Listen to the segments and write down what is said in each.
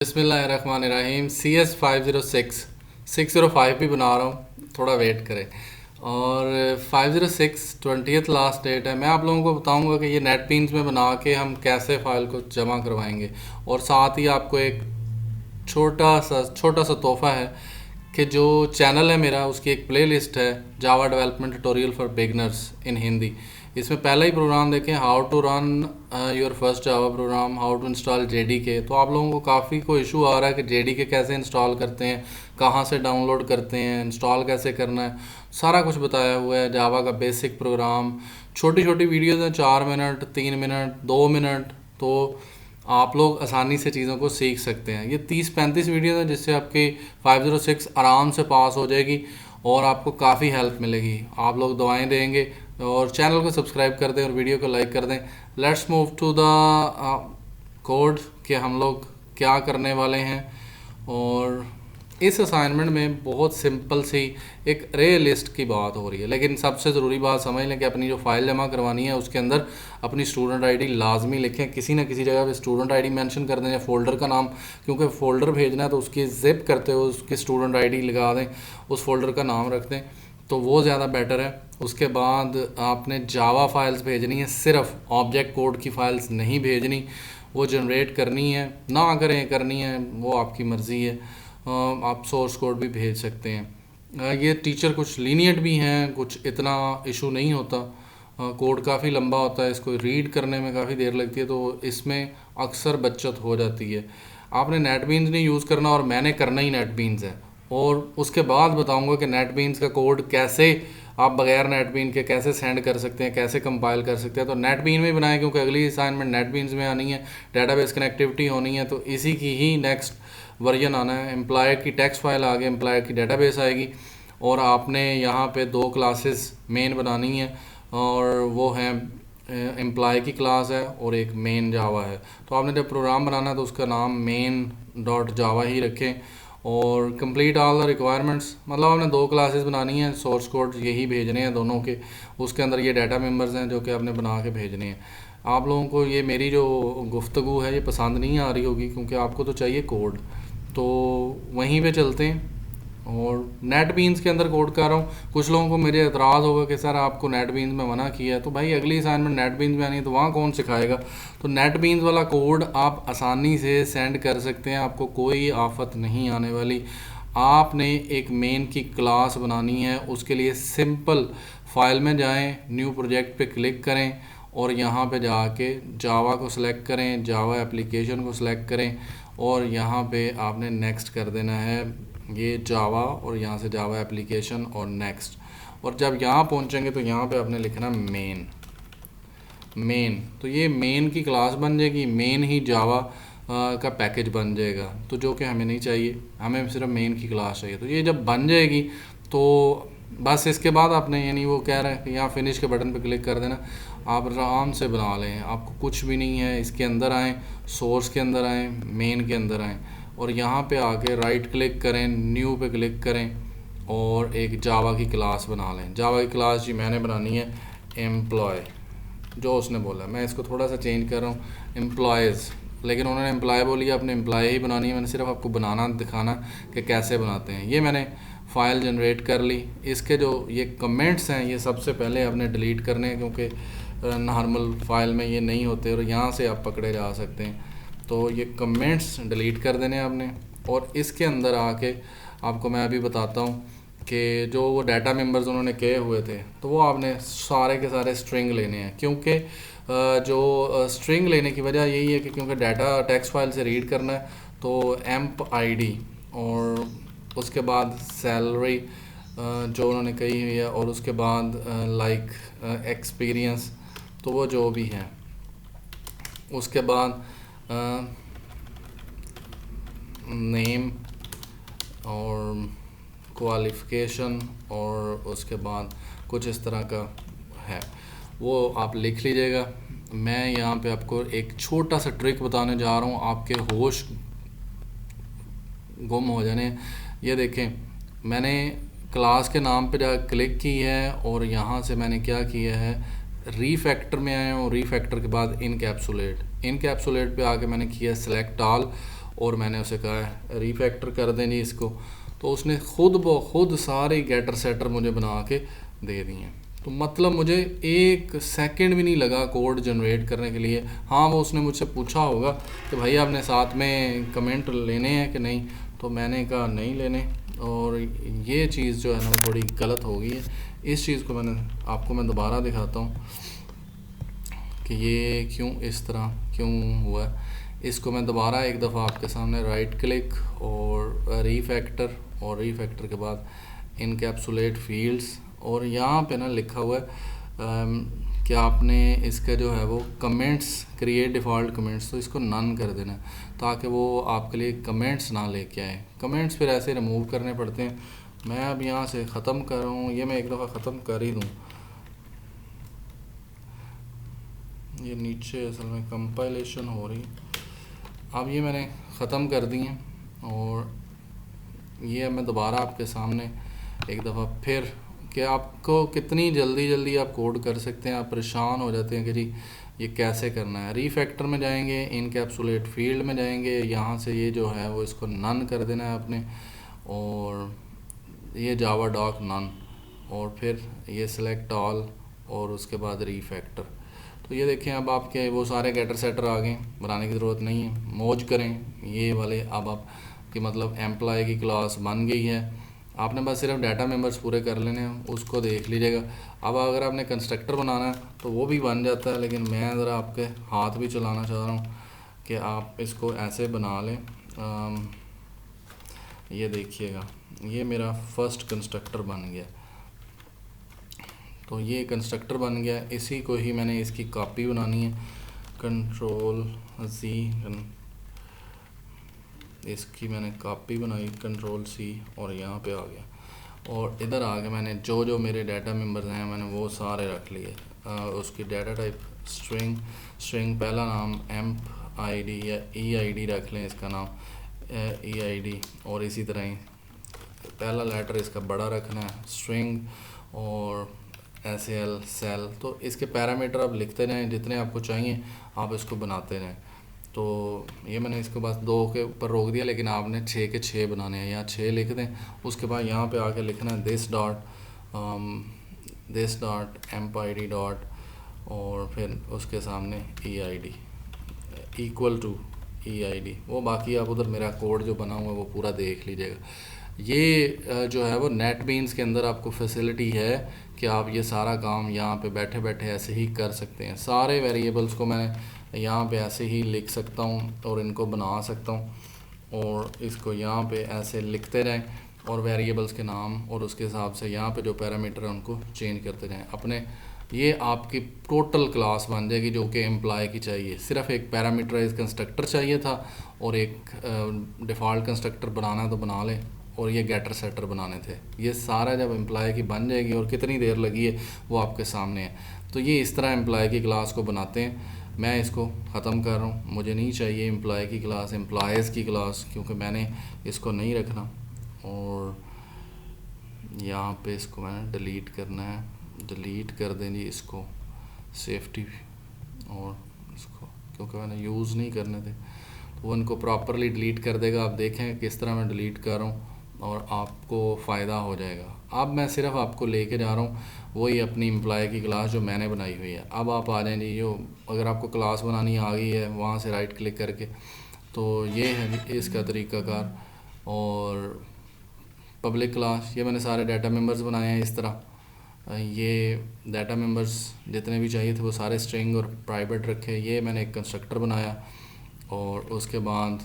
बिस्मिल्लाहिर्रहमानिर्रहीम। CS 506 605 भी बना रहा हूँ, थोड़ा वेट करें। और 506 20th लास्ट डेट है। मैं आप लोगों को बताऊंगा कि ये नेट बीन्स में बना के हम कैसे फ़ाइल को जमा करवाएंगे। और साथ ही आपको एक छोटा सा तोहफ़ा है कि जो चैनल है मेरा, उसकी एक प्लेलिस्ट है Java development tutorial for beginners in Hindi. इसमें पहला ही प्रोग्राम देखें, how to run your first Java program, how to install JDK। तो आप लोगों को काफ़ी कोई इशू आ रहा है कि JDK कैसे इंस्टॉल करते हैं, कहाँ से डाउनलोड करते हैं, इंस्टॉल कैसे करना है, सारा कुछ बताया हुआ है। जावा का बेसिक प्रोग्राम, छोटी छोटी वीडियोज़ हैं, 4 मिनट, 3 मिनट, 2 मिनट। तो आप लोग आसानी से चीज़ों को सीख सकते हैं। ये 30-35 वीडियो हैं जिससे आपकी 506 आराम से पास हो जाएगी और आपको काफ़ी हेल्प मिलेगी। आप लोग दुआएं देंगे और चैनल को सब्सक्राइब कर दें और वीडियो को लाइक कर दें। Let's move to the code कि हम लोग क्या करने वाले हैं। और इस असाइनमेंट में बहुत सिंपल सी एक रे लिस्ट की बात हो रही है, लेकिन सबसे ज़रूरी बात समझ लें कि अपनी जो फाइल जमा करवानी है उसके अंदर अपनी स्टूडेंट आईडी लाजमी लिखें। किसी ना किसी जगह पे स्टूडेंट आईडी मेंशन कर दें या फोल्डर का नाम, क्योंकि फ़ोल्डर भेजना है तो उसकी ज़िप करते हुए उसकी स्टूडेंट आईडी लगा दें, उस फोल्डर का नाम रख दें, तो वो ज़्यादा बेटर है। उसके बाद आपने जावा फाइल्स भेजनी है, सिर्फ ऑब्जेक्ट कोड की फाइल्स नहीं भेजनी। वो जनरेट करनी है ना करें, करनी है वो आपकी मर्ज़ी है। आप सोर्स कोड भी भेज सकते हैं। ये टीचर कुछ लीनियंट भी हैं, कुछ इतना इशू नहीं होता। कोड काफ़ी लंबा होता है, इसको रीड करने में काफ़ी देर लगती है, तो इसमें अक्सर बचत हो जाती है। आपने नेट बीन्स नहीं यूज़ करना और मैंने करना ही नेट बीन्स है। और उसके बाद बताऊंगा कि नेट बीन्स का कोड कैसे आप बगैर नेट बीन के कैसे सेंड कर सकते हैं, कैसे कंपाइल कर सकते हैं। तो नेट बीन में बनाएं क्योंकि अगली असाइनमेंट नेट बीन्स में आनी है, डेटाबेस कनेक्टिविटी होनी है, तो इसी की ही नेक्स्ट वर्जन आना है। एम्प्लॉय की टेक्स्ट फाइल आगे, एम्प्लॉय की डेटाबेस आएगी और आपने यहाँ पे 2 क्लासेस मेन बनानी है और वो है एम्प्लॉय की क्लास है और एक मेन जावा है। तो आपने जब प्रोग्राम बनाना है तो उसका नाम main.java ही रखें और कंप्लीट ऑल द रिक्वायरमेंट्स। मतलब आपने 2 क्लासेस बनानी है, सोर्स कोड यही भेजने हैं दोनों के, उसके अंदर ये डाटा मेंबर्स हैं जो कि आपने बना के भेजने हैं। आप लोगों को ये मेरी जो गुफ्तगू है ये पसंद नहीं आ रही होगी क्योंकि आपको तो चाहिए कोड। तो वहीं पे चलते हैं और नेट बीन्स के अंदर कोड कर रहा हूँ। कुछ लोगों को मेरे एतराज़ होगा कि सर आपको नेट बीन्स में मना किया है, तो भाई अगली असाइनमेंट नेट बीन्स में आनी है तो वहाँ कौन सिखाएगा। तो नेट बीन्स वाला कोड आप आसानी से सेंड कर सकते हैं, आपको कोई आफत नहीं आने वाली। आपने एक मेन की क्लास बनानी है, उसके लिए सिंपल फाइल में जाएं, न्यू प्रोजेक्ट पे क्लिक करें और यहाँ पे जाके जावा को सिलेक्ट करें, जावा एप्लीकेशन को सिलेक्ट करें और यहाँ पे आपने नेक्स्ट कर देना है ये जावा और यहाँ से जावा एप्लीकेशन और नेक्स्ट। और जब यहाँ पहुँचेंगे तो यहाँ पे आपने लिखना मेन। तो ये मेन की क्लास बन जाएगी, मेन ही जावा का पैकेज बन जाएगा, तो जो कि हमें नहीं चाहिए, हमें सिर्फ मेन की क्लास चाहिए। तो ये जब बन जाएगी तो बस इसके बाद आपने, यानी वो कह रहे हैं कि यहाँ फिनिश के बटन पे क्लिक कर देना, आप आराम से बना लें। आपको कुछ भी नहीं है, इसके अंदर आएँ, सोर्स के अंदर आएँ, मेन के अंदर आएँ और यहाँ पे आके राइट क्लिक करें, न्यू पे क्लिक करें और एक जावा की क्लास बना लें। जावा की क्लास जी मैंने बनानी है एम्प्लॉय, जो उसने बोला, मैं इसको थोड़ा सा चेंज कर रहा हूँ एम्प्लॉयज़, लेकिन उन्होंने एम्प्लॉय बोली, आपने एम्प्लॉय ही बनानी है। मैंने सिर्फ आपको बनाना दिखाना कि कैसे बनाते हैं। ये मैंने फ़ाइल जनरेट कर ली। इसके जो ये कमेंट्स हैं ये सबसे पहले आपने डिलीट करने हैं क्योंकि नॉर्मल फाइल में ये नहीं होते और यहाँ से आप पकड़े जा सकते हैं। तो ये कमेंट्स डिलीट कर देने आपने और इसके अंदर आके आपको मैं अभी बताता हूँ कि जो वो डाटा मेंबर्स उन्होंने किए हुए थे तो वो आपने सारे के सारे स्ट्रिंग लेने हैं। क्योंकि जो स्ट्रिंग लेने की वजह यही है कि क्योंकि डाटा टेक्स्ट फाइल से रीड करना है, तो एम्प आईडी और उसके बाद सैलरी जो उन्होंने कही हुई है और उसके बाद लाइक एक्सपीरियंस, तो वो जो भी है, उसके बाद नेम और क्वालिफ़िकेशन और उसके बाद कुछ इस तरह का है, वो आप लिख लीजिएगा। मैं यहाँ पे आपको एक छोटा सा ट्रिक बताने जा रहा हूँ, आपके होश गुम हो जाने। ये देखें, मैंने क्लास के नाम पे जा क्लिक की है और यहाँ से मैंने क्या किया है, रीफैक्टर में आया हूँ, रीफैक्टर के बाद इनकैप्सुलेट पे आके मैंने किया सेलेक्ट ऑल और मैंने उसे कहा है रीफैक्टर कर दें जी इसको, तो उसने खुद ब खुद सारे गेटर सेटर मुझे बना के दे दिए। तो मतलब मुझे एक सेकंड भी नहीं लगा कोड जनरेट करने के लिए। हाँ, वो उसने मुझसे पूछा होगा कि भाई आपने साथ में कमेंट लेने हैं कि नहीं, तो मैंने कहा नहीं लेने। और ये चीज़ जो है ना थोड़ी गलत हो गई है। इस चीज़ को मैं दोबारा दिखाता हूँ कि ये क्यों इस तरह क्यों हुआ है। इसको मैं दोबारा एक दफ़ा आपके सामने राइट क्लिक और रीफैक्टर, और रीफैक्टर के बाद इनकैप्सुलेट फील्ड्स, और यहाँ पे ना लिखा हुआ है कि आपने इसका जो है वो कमेंट्स क्रिएट डिफ़ॉल्ट कमेंट्स, तो इसको नन कर देना ताकि वो आपके लिए कमेंट्स ना लेके आए। कमेंट्स फिर ऐसे रिमूव करने पड़ते हैं। मैं अब यहाँ से ख़त्म कर रहा हूँ, ये मैं एक दफ़ा ख़त्म कर ही दूँ। ये नीचे असल में कंपाइलेशन हो रही। अब ये मैंने ख़त्म कर दी हैं, और ये मैं दोबारा आपके सामने एक दफ़ा फिर, कि आपको कितनी जल्दी आप कोड कर सकते हैं। आप परेशान हो जाते हैं कि जी ये कैसे करना है। रीफैक्टर में जाएंगे, इनकैप्सुलेट फील्ड में जाएंगे, यहाँ से ये जो है वो इसको नन कर देना है आपने, और ये जावा डॉक नन, और फिर ये सिलेक्ट ऑल, और उसके बाद रीफैक्टर। तो ये देखें अब आपके वो सारे गेटर सेटर आ गए, बनाने की ज़रूरत नहीं है। मौज करें ये वाले। अब आपकी मतलब एम्प्लॉय की क्लास बन गई है, आपने बस सिर्फ डाटा मेंबर्स पूरे कर लेने हैं, उसको देख लीजिएगा। अब अगर आपने कंस्ट्रक्टर बनाना है तो वो भी बन जाता है, लेकिन मैं ज़रा आपके हाथ भी चलाना चाह रहा हूँ कि आप इसको ऐसे बना लें। ये देखिएगा, ये मेरा फर्स्ट कंस्ट्रक्टर बन गया। तो ये कंस्ट्रक्टर बन गया, इसी को ही मैंने इसकी कॉपी बनानी है। कंट्रोल सी, इसकी मैंने कॉपी बनाई, कंट्रोल सी, और यहाँ पे आ गया। और इधर आके मैंने जो जो मेरे डाटा मेंबर्स हैं मैंने वो सारे रख लिए। उसकी डाटा टाइप स्ट्रिंग पहला नाम एम्प आईडी या ईआईडी रख लें, इसका नाम ईआईडी, और इसी तरह ही पहला लेटर इसका बड़ा रखना है, स्ट्रिंग और एसएल सेल। तो इसके पैरामीटर आप लिखते रहें, जितने आपको चाहिए आप इसको बनाते रहें। तो ये मैंने इसको बस 2 के ऊपर रोक दिया, लेकिन आपने 6 के 6 बनाने हैं, या 6 लिख दें। उसके बाद यहाँ पे आके लिखना है this dot emp I D dot, और फिर उसके सामने E I D equal to E I D. वो बाकी आप उधर मेरा कोड जो बना हुआ है वो पूरा देख लीजिएगा। ये जो है वो नेट बीन्स के अंदर आपको फैसिलिटी है कि आप ये सारा काम यहाँ पे बैठे बैठे ऐसे ही कर सकते हैं। सारे वेरिएबल्स को मैं यहाँ पे ऐसे ही लिख सकता हूँ और इनको बना सकता हूँ, और इसको यहाँ पे ऐसे लिखते रहें, और वेरिएबल्स के नाम और उसके हिसाब से यहाँ पे जो पैरामीटर है उनको चेंज करते रहें अपने। ये आपकी टोटल क्लास बन जाएगी जो कि एम्प्लॉय की चाहिए। सिर्फ एक पैरामीटराइज कंस्ट्रक्टर चाहिए था, और एक डिफ़ॉल्ट कंस्ट्रक्टर बनाना तो बना लें, और ये गेटर सेटर बनाने थे। ये सारा जब एम्प्लॉय की बन जाएगी, और कितनी देर लगी है वो आपके सामने है। तो ये इस तरह एम्प्लॉय की क्लास को बनाते हैं। मैं इसको ख़त्म कर रहा हूँ, मुझे नहीं चाहिए एम्प्लॉय की क्लास, एम्प्लॉयज़ की क्लास, क्योंकि मैंने इसको नहीं रखना। और यहाँ पे इसको मैंने डिलीट करना है, डिलीट कर दें जी इसको, सेफ्टी, और इसको क्योंकि मैंने यूज़ नहीं करने थे, तो वो इनको प्रॉपरली डिलीट कर देगा। आप देखें किस तरह मैं डिलीट कर रहा हूँ, और आपको फ़ायदा हो जाएगा। अब मैं सिर्फ आपको लेके जा रहा हूँ वही अपनी एम्प्लॉय की क्लास जो मैंने बनाई हुई है। अब आप आ जाएं जी, जो अगर आपको क्लास बनानी आ गई है वहाँ से राइट क्लिक करके, तो ये है इसका तरीक़ाकार। और पब्लिक क्लास, ये मैंने सारे डाटा मेंबर्स बनाए हैं इस तरह। ये डाटा मेंबर्स जितने भी चाहिए थे वो सारे स्ट्रिंग और प्राइवेट रखे। ये मैंने एक कंस्ट्रक्टर बनाया, और उसके बाद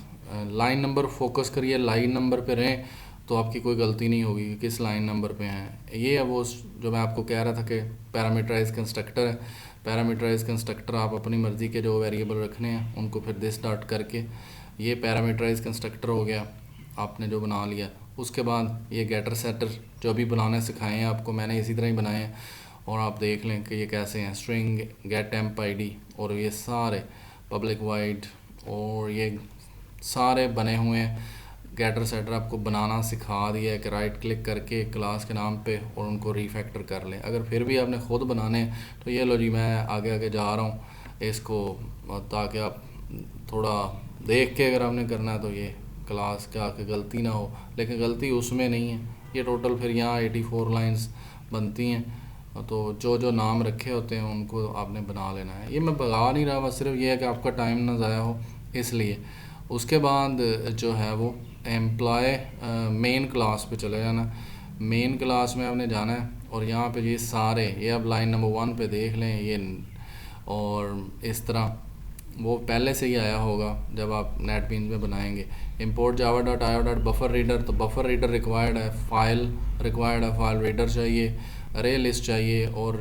लाइन नंबर फोकस करिए, लाइन नंबर पे रहें तो आपकी कोई गलती नहीं होगी कि किस लाइन नंबर पे हैं। ये है वो जो मैं आपको कह रहा था कि पैरामीटराइज कंस्ट्रक्टर है। पैरामीटराइज कंस्ट्रक्टर आप अपनी मर्ज़ी के जो वेरिएबल रखने हैं उनको फिर दिस डॉट करके, ये पैरामीटराइज कंस्ट्रक्टर हो गया आपने जो बना लिया। उसके बाद ये गेटर सेटर जो अभी बनाने सिखाए हैं आपको, मैंने इसी तरह ही बनाए हैं, और आप देख लें कि ये कैसे हैं। स्ट्रिंग गेट एम्प आईडी, और ये सारे पब्लिक वाइड, और ये सारे बने हुए हैं। गेटर सेटर आपको बनाना सिखा दिया है कि राइट क्लिक करके क्लास के नाम पे और उनको रीफैक्टर कर लें। अगर फिर भी आपने ख़ुद बनाने हैं तो ये लो जी, मैं आगे आगे जा रहा हूँ इसको, ताकि आप थोड़ा देख के अगर आपने करना है तो ये क्लास का आके गलती ना हो, लेकिन गलती उसमें नहीं है। ये टोटल फिर यहाँ 84 लाइंस बनती हैं, तो जो जो नाम रखे होते हैं उनको आपने बना लेना है। ये मैं भगा नहीं रहा, बस सिर्फ ये है कि आपका टाइम ना ज़ाया हो इसलिए। उसके बाद जो है वो एम्प्लॉय मेन क्लास पे चले जाना। मेन क्लास में आपने जाना है और यहाँ पे ये सारे, ये अब लाइन नंबर 1 पे देख लें ये, और इस तरह वो पहले से ही आया होगा जब आप नेटबीन्स में बनाएंगे। इंपोर्ट जावा डॉट आया डॉट बफर रीडर, तो बफर रीडर रिक्वायर्ड है, फाइल रिक्वायर्ड है, फाइल रीडर चाहिए, अरे लिस्ट चाहिए, और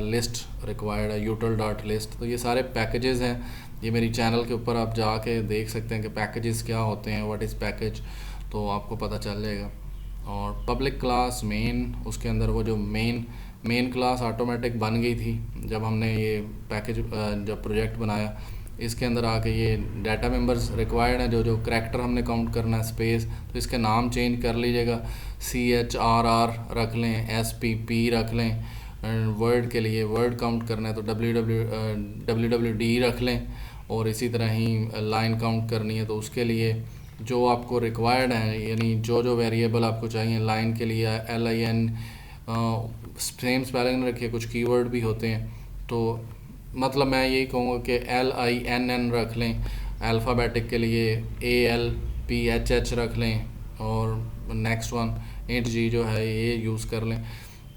लिस्ट रिक्वायर्ड है, यूटल डॉट लिस्ट। तो ये सारे पैकेजेस हैं। ये मेरी चैनल के ऊपर आप जाके देख सकते हैं कि पैकेजेस क्या होते हैं, व्हाट इज़ पैकेज, तो आपको पता चल जाएगा। और पब्लिक क्लास मेन, उसके अंदर वो जो मेन क्लास ऑटोमेटिक बन गई थी जब हमने ये पैकेज जब प्रोजेक्ट बनाया। इसके अंदर आके ये डाटा मेंबर्स रिक्वायर्ड हैं, जो जो करैक्टर हमने काउंट करना है, स्पेस, तो इसके नाम चेंज कर लीजिएगा, CHRR रख लें, SPP रख लें। वर्ड के लिए वर्ड काउंट करना है तो WWD रख लें, और इसी तरह ही लाइन काउंट करनी है तो उसके लिए जो आपको रिक्वायर्ड है, यानी जो जो वेरिएबल आपको चाहिए लाइन के लिए, LIN सेम स्पेलिंग रखिए, कुछ कीवर्ड भी होते हैं। तो मतलब मैं यही कहूँगा कि LINN रख लें, अल्फ़ाबेटिक के लिए ALPHH रख लें, और नेक्स्ट वन HG जो है ये यूज़ कर लें।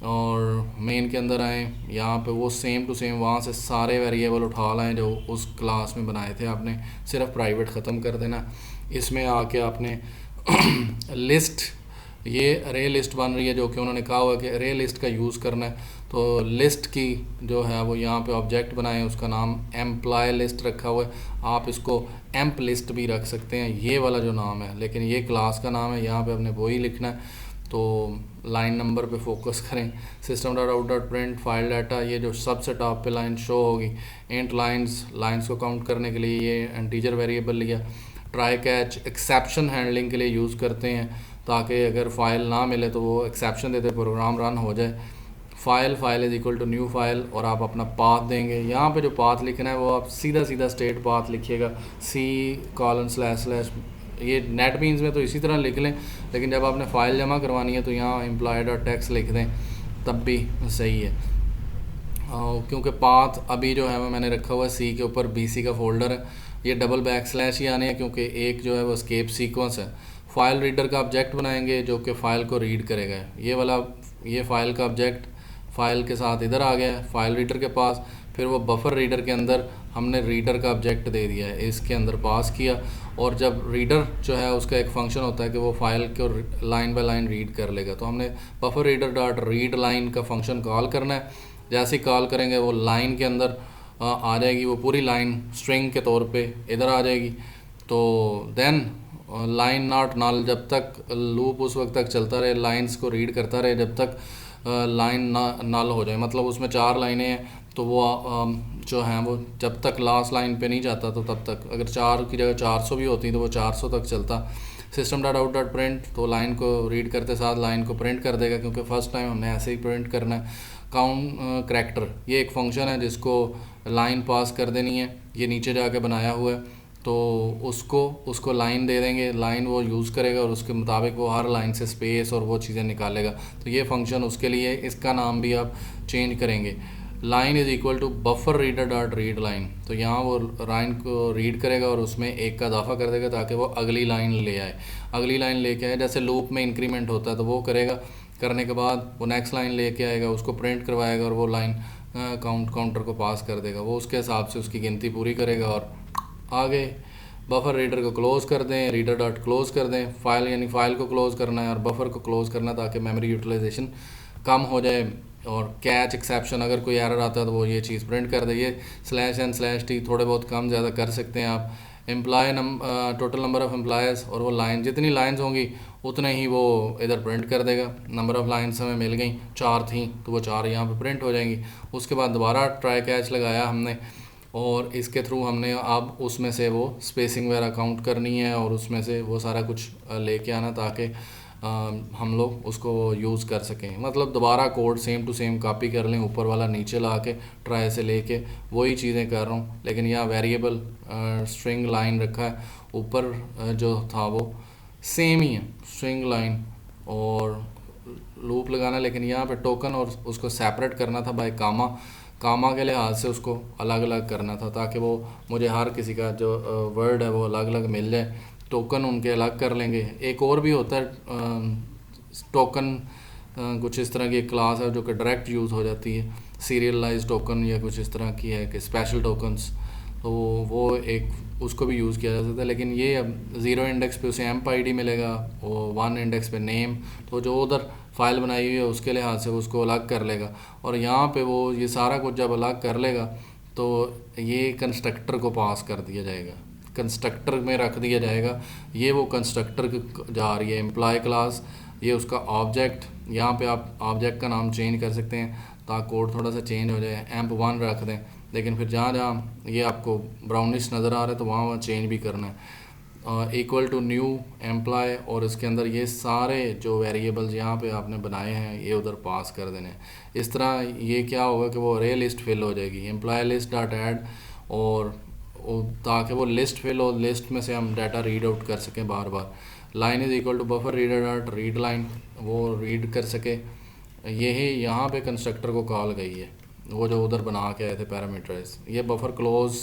और मेन के अंदर आएँ, यहाँ पे वो सेम टू सेम वहाँ से सारे वेरिएबल उठा लाएँ जो उस क्लास में बनाए थे आपने, सिर्फ प्राइवेट ख़त्म कर देना। इसमें आके आपने लिस्ट, ये अरे लिस्ट बन रही है जो कि उन्होंने कहा हुआ कि अरे लिस्ट का यूज़ करना है, तो लिस्ट की जो है वो यहाँ पे ऑब्जेक्ट बनाए, उसका नाम एम्प्लॉय लिस्ट रखा हुआ है। आप इसको एम्प लिस्ट भी रख सकते हैं, ये वाला जो नाम है, लेकिन ये क्लास का नाम है, यहाँ पे आपने वही लिखना है। तो लाइन नंबर पे फोकस करें। System dot out dot print file data, ये जो सबसे टॉप पे लाइन शो होगी, इंट लाइंस को काउंट करने के लिए ये इंटीजर वेरिएबल लिया। ट्राई कैच एक्सेप्शन हैंडलिंग के लिए यूज़ करते हैं, ताकि अगर फ़ाइल ना मिले तो वो एक्सेप्शन देते प्रोग्राम रन हो जाए। File is equal to new file, और आप अपना पाथ देंगे। यहाँ पे जो पाथ लिखना है वो आप सीधा स्टेट पाथ लिखिएगा, C:// ये नेटबीन्स में तो इसी तरह लिख लें, लेकिन जब आपने फ़ाइल जमा करवानी है तो यहाँ एम्प्लॉय डॉट टेक्स्ट लिख दें, तब भी सही है। क्योंकि पाथ अभी जो है मैंने रखा हुआ है C के ऊपर, BC का फोल्डर है, ये डबल बैक स्लैश ही आने हैं क्योंकि एक जो है वो स्केप सीक्वेंस है। फाइल रीडर का ऑब्जेक्ट बनाएंगे जो कि फ़ाइल को रीड करेगा। ये वाला, ये फ़ाइल का ऑब्जेक्ट फ़ाइल के साथ इधर आ गया है फाइल रीडर के पास। फिर वो बफर रीडर के अंदर हमने रीडर का ऑब्जेक्ट दे दिया है, इसके अंदर पास किया, और जब रीडर जो है उसका एक फंक्शन होता है कि वो फ़ाइल को लाइन बाय लाइन रीड कर लेगा, तो हमने buffer reader dot read line का फंक्शन कॉल करना है। जैसे ही कॉल करेंगे वो लाइन के अंदर आ जाएगी, वो पूरी लाइन स्ट्रिंग के तौर पे इधर आ जाएगी। तो देन लाइन नॉट नल, जब तक लूप उस वक्त तक चलता रहे, लाइंस को रीड करता रहे जब तक लाइन नल हो जाए। मतलब उसमें 4 लाइनें हैं, तो वो जो हैं वो जब तक लास्ट लाइन पे नहीं जाता तो तब तक, अगर 4 की जगह 400 भी होती तो वो 400 तक चलता। System dot out dot print, तो लाइन को रीड करते साथ लाइन को प्रिंट कर देगा, क्योंकि फ़र्स्ट टाइम हमने ऐसे ही प्रिंट करना है। काउंट करैक्टर, ये एक फंक्शन है जिसको लाइन पास कर देनी है, ये नीचे जाके बनाया हुआ है, तो उसको लाइन दे देंगे, लाइन वो यूज़ करेगा और उसके मुताबिक वो हर लाइन से स्पेस और वो चीज़ें निकालेगा। तो ये फंक्शन उसके लिए, इसका नाम भी आप चेंज करेंगे। Line is equal to buffer reader dot read line, तो यहाँ वो लाइन को रीड करेगा और उसमें एक का इजाफा कर देगा ताकि वो अगली लाइन ले आए। अगली लाइन लेके आए, जैसे लूप में इंक्रीमेंट होता है तो वो करेगा, करने के बाद वो नेक्स्ट लाइन लेके आएगा, उसको प्रिंट करवाएगा और वो लाइन काउंटर को पास कर देगा, वो उसके हिसाब से उसकी गिनती पूरी करेगा और आगे। बफर रीडर को क्लोज़ कर दें, रीडर डॉट क्लोज़ कर दें, फाइल यानी फ़ाइल को क्लोज़ करना है और बफर को क्लोज़ करना है ताकि मेमोरी यूटिलाइजेशन कम हो जाए। और कैच एक्सेप्शन, अगर कोई एरर आता है तो वो ये चीज़ प्रिंट कर दे। ये /n/t थोड़े बहुत कम ज़्यादा कर सकते हैं आप। Employ total number of employees, और वो लाइन जितनी लाइंस होंगी उतने ही वो इधर प्रिंट कर देगा। नंबर ऑफ़ लाइंस हमें मिल गई, 4 थी तो वो 4 यहाँ पे प्रिंट हो जाएंगी। उसके बाद दोबारा ट्राई कैच लगाया हमने, और इसके थ्रू हमने अब उसमें से वो स्पेसिंग वगैरह काउंट करनी है और उसमें से वो सारा कुछ लेके आना ताकि हम लोग उसको यूज़ कर सकें, मतलब दोबारा code same to same copy कर लें, ऊपर वाला नीचे ला के ट्राई से लेके वही चीज़ें कर रहा हूँ, लेकिन यहाँ वेरिएबल स्ट्रिंग लाइन रखा है, ऊपर जो था वो सेम ही है स्ट्रिंग लाइन और लूप लगाना, लेकिन यहाँ पे टोकन और उसको सेपरेट करना था बाय कामा, कामा के लिहाज से उसको अलग अलग करना था ताकि वो मुझे हर किसी का जो वर्ड है वो अलग अलग मिल जाए। टोकन उनके अलग कर लेंगे। एक और भी होता है टोकन, कुछ इस तरह की एक क्लास है जो कि डायरेक्ट यूज़ हो जाती है, सीरियलाइज टोकन या कुछ इस तरह की है कि स्पेशल टोकन्स, तो वो एक उसको भी यूज़ किया जा सकता है। लेकिन ये अब 0 इंडेक्स पे उसे एम्प आईडी मिलेगा और 1 इंडेक्स पे नेम, तो जो उधर फाइल बनाई हुई है उसके लिहाज से उसको अलग कर लेगा, और यहाँ पे वो ये सारा कुछ जब अलग कर लेगा तो ये कंस्ट्रक्टर को पास कर दिया जाएगा, कंस्ट्रक्टर में रख दिया जाएगा। ये वो कंस्ट्रक्टर जा रही है एम्प्लॉय क्लास, ये उसका ऑब्जेक्ट, यहाँ पे आप ऑब्जेक्ट का नाम चेंज कर सकते हैं ताकि कोड थोड़ा सा चेंज हो जाए, एम्प1 रख दें, लेकिन फिर जहाँ जहाँ ये आपको ब्राउनिश नज़र आ रहा है तो वहाँ वहाँ चेंज भी करना है। इक्वल टू न्यू एम्प्लॉय, और इसके अंदर ये सारे जो वेरिएबल्स यहाँ पे आपने बनाए हैं ये उधर पास कर देने हैं। इस तरह ये क्या होगा कि वो अरे लिस्ट फिल हो जाएगी, एम्प्लॉय लिस्ट डॉट ऐड, और ताकि वो लिस्ट फिल हो, लिस्ट में से हम डाटा रीड आउट कर सकें बार बार। Line is equal to buffer reader dot read line, वो रीड कर सके। यही यहाँ पे कंस्ट्रक्टर को कॉल गई है, वो जो उधर बना के आए थे पैरामीटराइज, ये बफर क्लोज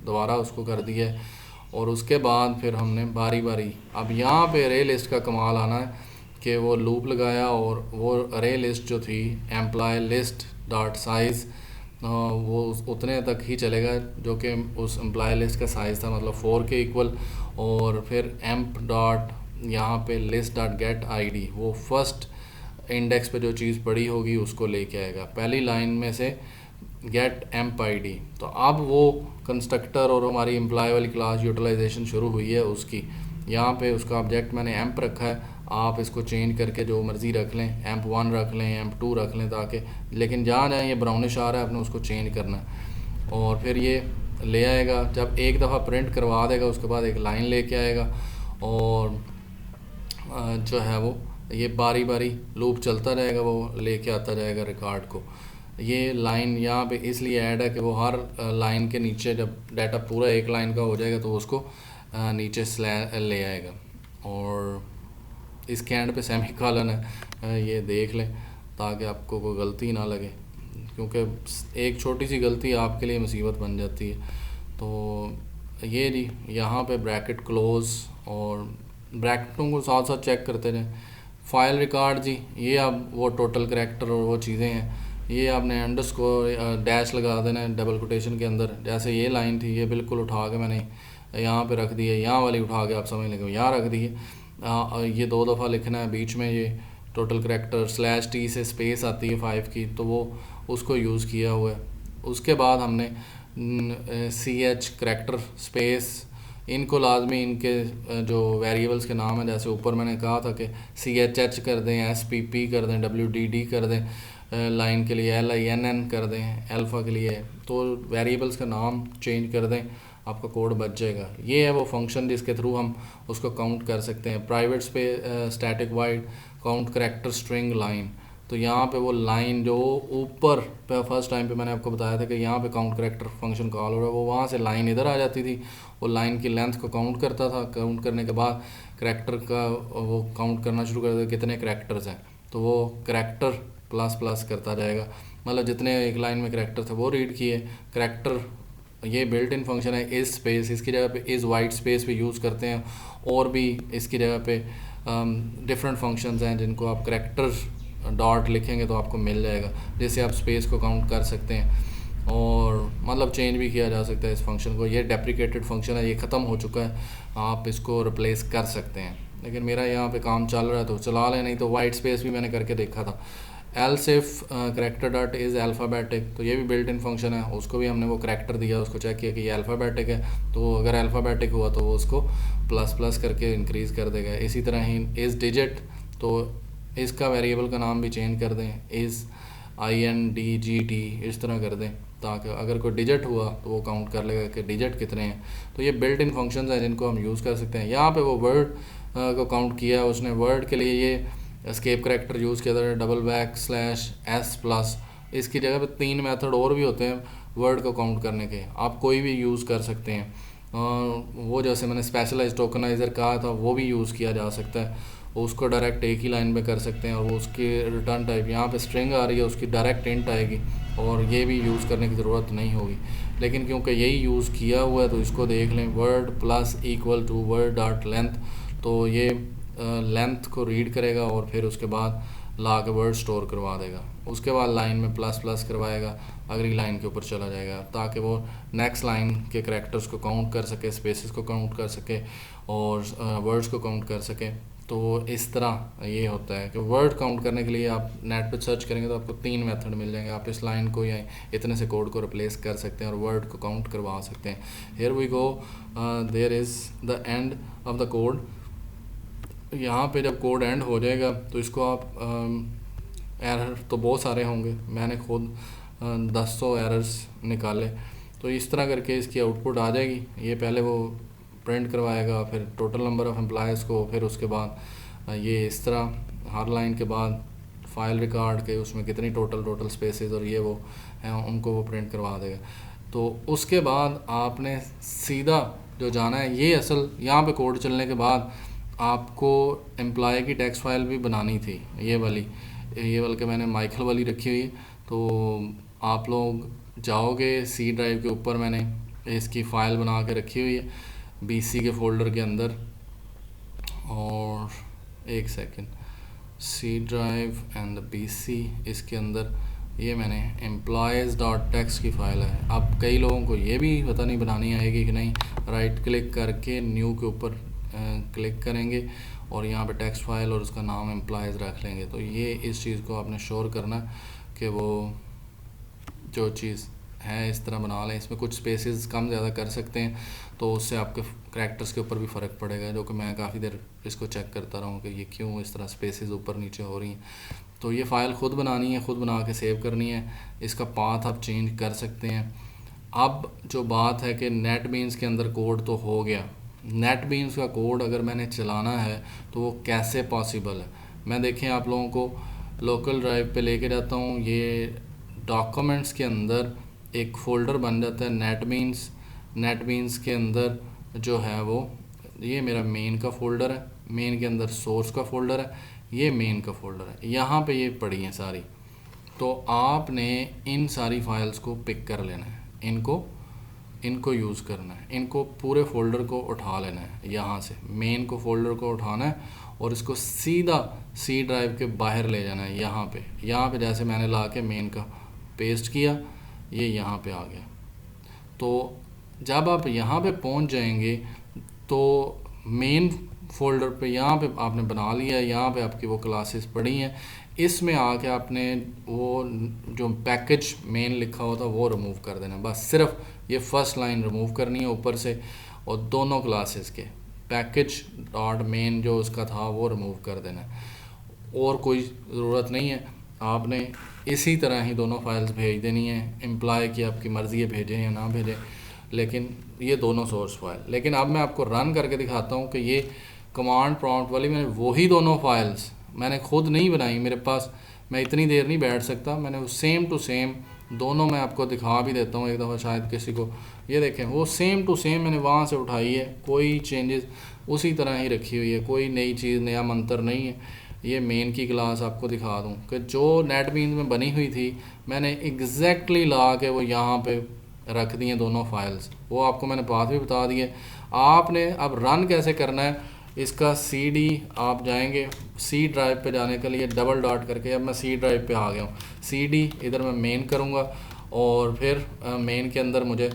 दोबारा उसको कर दिया है। और उसके बाद फिर हमने बारी बारी, अब यहाँ पे अरे लिस्ट का कमाल आना है कि वो लूप लगाया और वो अरे लिस्ट जो थी एम्प्लॉय लिस्ट डॉट साइज़, वो उतने तक ही चलेगा जो कि उस एम्प्लॉय लिस्ट का साइज़ था, मतलब 4 के इक्वल। और फिर एम्प डॉट यहाँ पे लिस्ट डॉट गेट आईडी, वो फर्स्ट इंडेक्स पे जो चीज़ पड़ी होगी उसको लेके आएगा पहली लाइन में से, गेट एम्प आईडी। तो अब वो कंस्ट्रक्टर और हमारी एम्प्लॉय वाली क्लास यूटिलाइजेशन शुरू हुई है उसकी, यहाँ पे उसका ऑब्जेक्ट मैंने एम्प रखा है, आप इसको चेंज करके जो मर्ज़ी रख लें, एम्प1 रख लें, एम्प2 रख लें, ताकि लेकिन जहाँ जहाँ ये ब्राउनिश आ रहा है आपने उसको चेंज करना है। और फिर ये ले आएगा, जब एक दफ़ा प्रिंट करवा देगा उसके बाद एक लाइन लेके आएगा, और जो है वो ये बारी बारी लूप चलता रहेगा, वो लेके आता जाएगा रिकॉर्ड को। ये लाइन यहाँ पे इसलिए ऐड है कि वो हर लाइन के नीचे जब डाटा पूरा एक लाइन का हो जाएगा तो उसको नीचे ले आएगा। और इसके एंड पे सेमी कॉलन है, ये देख लें ताकि आपको कोई गलती ना लगे, क्योंकि एक छोटी सी गलती आपके लिए मुसीबत बन जाती है। तो ये जी यहाँ पे ब्रैकेट क्लोज़, और ब्रैकेटों को साथ साथ चेक करते रहें। फाइल रिकॉर्ड जी, ये अब वो टोटल करैक्टर और वो चीज़ें हैं, ये आपने अंडरस्कोर डैश लगा देना है डबल कोटेशन के अंदर। जैसे ये लाइन थी, ये बिल्कुल उठा के मैंने यहाँ पे रख दी है, यहाँ वाली उठा के आप समझ लेंगे यहाँ रख दी है। ये 2 दफ़ा लिखना है, बीच में ये टोटल करैक्टर /t से स्पेस आती है 5 की, तो वो उसको यूज़ किया हुआ है। उसके बाद हमने ch करैक्टर स्पेस, इनको लाजमी इनके जो वेरिएबल्स के नाम है, जैसे ऊपर मैंने कहा था कि ch कर दें, spp कर दें, wdd कर दें, लाइन के लिए linn कर दें, अल्फ़ा के लिए, तो वेरिएबल्स का नाम चेंज कर दें, आपका कोड बच जाएगा। ये है वो फंक्शन जिसके थ्रू हम उसको काउंट कर सकते हैं। Private static wide count character string line, तो यहाँ पे वो लाइन जो ऊपर फर्स्ट टाइम पे मैंने आपको बताया था कि यहाँ पे काउंट करैक्टर फंक्शन कॉल हो रहा है, वो वहाँ से लाइन इधर आ जाती थी, वो लाइन की लेंथ को काउंट करता था, काउंट करने के बाद करैक्टर का वो काउंट करना शुरू कर देगा कितने करैक्टर्स हैं, तो वो करैक्टर प्लस प्लस करता जाएगा, मतलब जितने एक लाइन में करैक्टर थे वो रीड किए। करैक्टर ये बिल्ट इन फंक्शन है, इज़ स्पेस इसकी जगह पे इज़ वाइट स्पेस पे यूज़ करते हैं, और भी इसकी जगह पे डिफरेंट फंक्शंस हैं जिनको आप करैक्टर डॉट लिखेंगे तो आपको मिल जाएगा, जिससे आप स्पेस को काउंट कर सकते हैं, और मतलब चेंज भी किया जा सकता है इस फंक्शन को। ये डेप्रिकेटेड फंक्शन है, ये ख़त्म हो चुका है, आप इसको रिप्लेस कर सकते हैं, लेकिन मेरा यहाँ पे काम चल रहा है तो चला लें, नहीं तो वाइट स्पेस भी मैंने करके देखा था। else if character dot is alphabetic, तो ये भी बिल्ट इन फंक्शन है, उसको भी हमने वो करैक्टर दिया, उसको चेक किया कि ये अल्फ़ाबेटिक है, तो अगर अल्फ़ाबेटिक हुआ तो वो उसको प्लस प्लस करके इंक्रीज़ कर देगा। इसी तरह ही इज़ डिजिट, तो इसका वेरिएबल का नाम भी चेंज कर दें, इज़ INDGT इस तरह कर दें, ताकि अगर कोई डिजिट हुआ तो वो काउंट कर लेगा कि डिजिट कितने हैं। तो ये बिल्ट इन फंक्शंस हैं जिनको हम यूज़ कर सकते हैं। यहाँ पे वो वर्ड को काउंट किया, उसने वर्ड के लिए ये एस्केप करैक्टर यूज़ किया था /S+, इसकी जगह पे 3 मेथड और भी होते हैं वर्ड को काउंट करने के, आप कोई भी यूज़ कर सकते हैं। वो जैसे मैंने स्पेशलाइज टोकनाइज़र कहा था वो भी यूज़ किया जा सकता है, उसको डायरेक्ट एक ही लाइन में कर सकते हैं, और वो उसकी रिटर्न टाइप यहाँ पे स्ट्रिंग आ रही है उसकी डायरेक्ट इंट आएगी, और ये भी यूज़ करने की ज़रूरत नहीं होगी। लेकिन क्योंकि यही यूज़ किया हुआ है तो इसको देख लें, word plus equal to word dot length, तो ये लेंथ को रीड करेगा और फिर उसके बाद ला के वर्ड स्टोर करवा देगा। उसके बाद लाइन में प्लस प्लस करवाएगा, अगली लाइन के ऊपर चला जाएगा ताकि वो नेक्स्ट लाइन के करैक्टर्स को काउंट कर सके, स्पेसेस को काउंट कर सके और वर्ड्स को काउंट कर सके। तो इस तरह ये होता है कि वर्ड काउंट करने के लिए आप नेट पे सर्च करेंगे तो आपको 3 मेथड मिल जाएंगे, आप इस लाइन को या इतने से कोड को रिप्लेस कर सकते हैं और वर्ड को काउंट करवा सकते हैं। Here we go, there is the end of the code. यहाँ पे जब कोड एंड हो जाएगा तो इसको आप एरर तो बहुत सारे होंगे, मैंने खुद 10 एरर्स निकाले, तो इस तरह करके इसकी आउटपुट आ जाएगी। ये पहले वो प्रिंट करवाएगा, फिर टोटल नंबर ऑफ़ एम्प्लॉयज़ को, फिर उसके बाद ये इस तरह हर लाइन के बाद फाइल रिकॉर्ड के उसमें कितनी टोटल स्पेसेस और ये वो हैं उनको वो प्रिंट करवा देगा। तो उसके बाद आपने सीधा जो जाना है, ये असल यहाँ पे कोड चलने के बाद आपको एम्प्लॉय की टेक्स्ट फाइल भी बनानी थी, ये बल्कि मैंने माइकल वाली रखी हुई है। तो आप लोग जाओगे सी ड्राइव के ऊपर, मैंने इसकी फ़ाइल बना के रखी हुई है BC के फ़ोल्डर के अंदर, और एक second, C drive and BC, इसके अंदर ये मैंने employees.txt की फ़ाइल है। अब कई लोगों को ये भी पता नहीं बनानी आएगी कि नहीं, राइट क्लिक करके न्यू के ऊपर क्लिक करेंगे और यहाँ पे टेक्स्ट फाइल और उसका नाम एम्प्लॉयज़ रख लेंगे। तो ये इस चीज़ को आपने श्योर करना कि वो जो चीज़ है इस तरह बना लें। इसमें कुछ स्पेसेस कम ज़्यादा कर सकते हैं तो उससे आपके करैक्टर्स के ऊपर भी फ़र्क पड़ेगा, जो कि मैं काफ़ी देर इसको चेक करता रहा हूँ कि ये क्यों इस तरह स्पेसेस ऊपर नीचे हो रही हैं। तो ये फ़ाइल ख़ुद बनानी है, ख़ुद बना के सेव करनी है, इसका पाथ आप चेंज कर सकते हैं। अब जो बात है कि नेटबीन्स के अंदर कोड तो हो गया, नेटबीन्स का कोड अगर मैंने चलाना है तो वो कैसे पॉसिबल है। मैं देखें आप लोगों को लोकल ड्राइव पे लेके जाता हूँ, ये डॉक्यूमेंट्स के अंदर एक फ़ोल्डर बन जाता है नेटबीन्स के अंदर जो है वो, ये मेरा मेन का फ़ोल्डर है, मेन के अंदर सोर्स का फ़ोल्डर है, ये मेन का फ़ोल्डर है, यहाँ पे ये पड़ी हैं सारी। तो आपने इन सारी फाइल्स को पिक कर लेना है, इनको यूज़ करना है, इनको पूरे फ़ोल्डर को उठा लेना है, यहाँ से मेन को फ़ोल्डर को उठाना है और इसको सीधा सी ड्राइव के बाहर ले जाना है। यहाँ पे जैसे मैंने ला के मेन का पेस्ट किया, ये यहाँ पे आ गया। तो जब आप यहाँ पे पहुँच जाएंगे तो मेन फ़ोल्डर पे यहाँ पे आपने बना लिया, यहाँ पे आपकी वो क्लासेस पड़ी हैं, इसमें आके आपने वो जो पैकेज मेन लिखा होता वो रिमूव कर देना। बस सिर्फ ये फर्स्ट लाइन रिमूव करनी है ऊपर से, और दोनों क्लासेस के पैकेज डॉट मेन जो उसका था वो रिमूव कर देना है, और कोई ज़रूरत नहीं है। आपने इसी तरह ही दोनों फाइल्स भेज देनी है। एम्प्लॉय की आपकी मर्ज़ी है भेजें या ना भेजें, लेकिन ये दोनों सोर्स फाइल। लेकिन अब मैं आपको रन करके दिखाता हूँ कि ये कमांड प्रॉम्प्ट वाली मैंने वही दोनों फाइल्स मैंने खुद नहीं बनाई, मेरे पास मैं इतनी देर नहीं बैठ सकता, मैंने वो सेम टू सेम दोनों मैं आपको दिखा भी देता हूँ एक दफ़ा, शायद किसी को ये देखें, वो सेम टू सेम मैंने वहाँ से उठाई है, कोई चेंजेस उसी तरह ही रखी हुई है, कोई नई चीज़ नया मंत्र नहीं है। ये मेन की क्लास आपको दिखा दूँ कि जो नेटबीन्स में बनी हुई थी मैंने एग्जैक्टली ला के वो यहाँ पे रख दी हैं दोनों फाइल्स, वो आपको मैंने पाथ भी बता दिए। आपने अब रन कैसे करना है, इसका CD आप जाएंगे सी ड्राइव पे जाने के लिए डबल डॉट करके, अब मैं सी ड्राइव पे आ गया हूँ, CD इधर मैं मेन करूँगा और फिर मेन के अंदर मुझे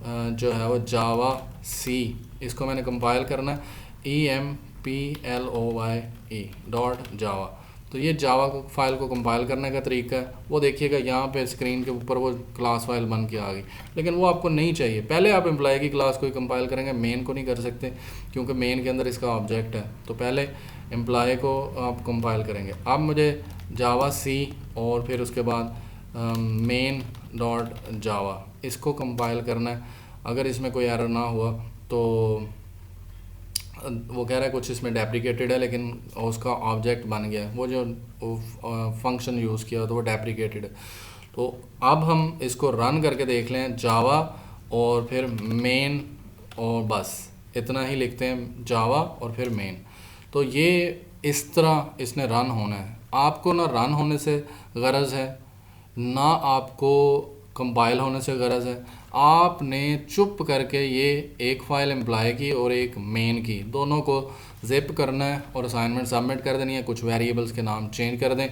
जो है वो जावा सी, इसको मैंने कंपाइल करना है EMPLOYE.java। तो ये जावा को फाइल को कंपाइल करने का तरीका है, वो देखिएगा यहाँ पे स्क्रीन के ऊपर वो क्लास फाइल बन के आ गई, लेकिन वो आपको नहीं चाहिए। पहले आप एम्प्लॉय की क्लास को ही कंपाइल करेंगे, मेन को नहीं कर सकते क्योंकि मेन के अंदर इसका ऑब्जेक्ट है। तो पहले एम्प्लॉय को आप कंपाइल करेंगे। अब मुझे जावा सी और फिर उसके बाद मेन डॉट जावा इसको कंपाइल करना है। अगर इसमें कोई एरर ना हुआ तो वो कह रहा है कुछ इसमें डेप्रिकेटेड है, लेकिन उसका ऑब्जेक्ट बन गया है, वो जो फंक्शन यूज़ किया तो वो डेप्रिकेटेड है। तो अब हम इसको रन करके देख लें, जावा और फिर मेन, और बस इतना ही लिखते हैं, जावा और फिर मेन। तो ये इस तरह इसने रन होना है। आपको ना रन होने से गरज है, ना आपको कंपाइल होने से गरज है। आपने चुप करके ये एक फ़ाइल एम्प्लॉय की और एक मेन की, दोनों को जिप करना है और असाइनमेंट सबमिट कर देनी है। कुछ वेरिएबल्स के नाम चेंज कर दें,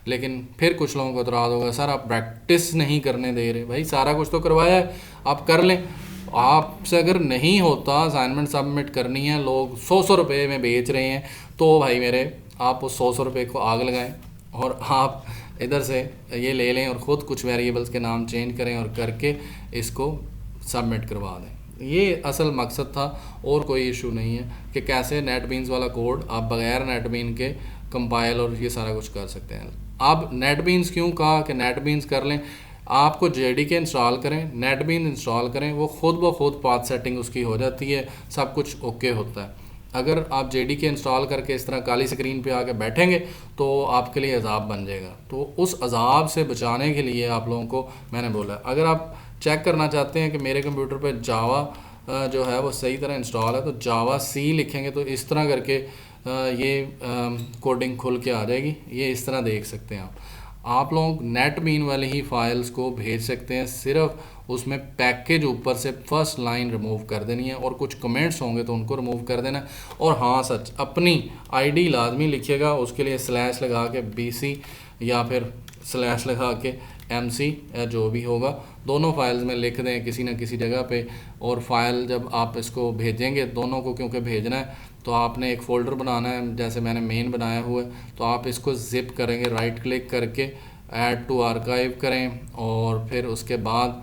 लेकिन फिर कुछ लोगों को इतराज़ होगा, सर आप प्रैक्टिस नहीं करने दे रहे। भाई सारा कुछ तो करवाया है, आप कर लें। आपसे अगर नहीं होता, असाइनमेंट सबमिट करनी है, लोग 100 रुपये में बेच रहे हैं, तो भाई मेरे आप उस 100 रुपये को आग लगाएं और आप इधर से ये ले लें और ख़ुद कुछ वेरिएबल्स के नाम चेंज करें और करके इसको सबमिट करवा दें। ये असल मकसद था, और कोई इशू नहीं है कि कैसे नेटबीन्स वाला कोड आप बगैर नेटबीन के कंपाइल और ये सारा कुछ कर सकते हैं। अब नेटबीन्स क्यों कहा कि नेटबीन्स कर लें, आपको जेडीके इंस्टॉल करें, नेटबीन्स इंस्टॉल करें, वो ख़ुद ब खुद पाथ सेटिंग उसकी हो जाती है, सब कुछ ओके होता है। अगर आप जेडीके इंस्टॉल करके इस तरह काली स्क्रीन पे आके बैठेंगे तो आपके लिए अजाब बन जाएगा। तो उस अजाब से बचाने के लिए आप लोगों को मैंने बोला, अगर आप चेक करना चाहते हैं कि मेरे कंप्यूटर पे जावा जो है वो सही तरह इंस्टॉल है, तो जावा सी लिखेंगे तो इस तरह करके ये कोडिंग खुल के आ जाएगी। ये इस तरह देख सकते हैं आप लोग नेटबीन वाली ही फाइल्स को भेज सकते हैं, सिर्फ उसमें पैकेज ऊपर से फर्स्ट लाइन रिमूव कर देनी है और कुछ कमेंट्स होंगे तो उनको रिमूव कर देना है। और हाँ सच, अपनी आईडी लाजमी लिखिएगा, उसके लिए स्लैश लगा के BC या फिर स्लैश लगा के MC या जो भी होगा, दोनों फाइल्स में लिख दें किसी न किसी जगह पे। और फाइल जब आप इसको भेजेंगे, दोनों को क्योंकि भेजना है, तो आपने एक फ़ोल्डर बनाना है, जैसे मैंने मेन बनाया हुआ है। तो आप इसको ज़िप करेंगे, राइट क्लिक करके ऐड टू आर्काइव करें और फिर उसके बाद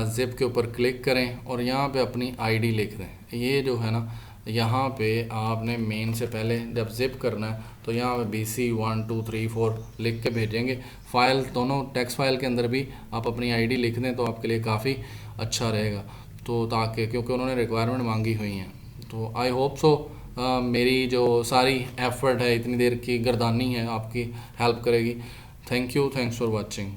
ज़िप के ऊपर क्लिक करें और यहाँ पे अपनी आईडी लिख दें। ये जो है ना, यहाँ पे आपने मेन से पहले जब ज़िप करना है तो यहाँ पे BC 1 2 3 4 लिख के भेजेंगे। फ़ाइल दोनों टेक्स्ट फाइल के अंदर भी आप अपनी आईडी लिख दें तो आपके लिए काफ़ी अच्छा रहेगा। तो ताकि, क्योंकि उन्होंने रिक्वायरमेंट मांगी हुई हैं, तो आई होप सो मेरी जो सारी एफ़र्ट है, इतनी देर की गर्दानी है, आपकी हेल्प करेगी। Thank you, thanks for watching.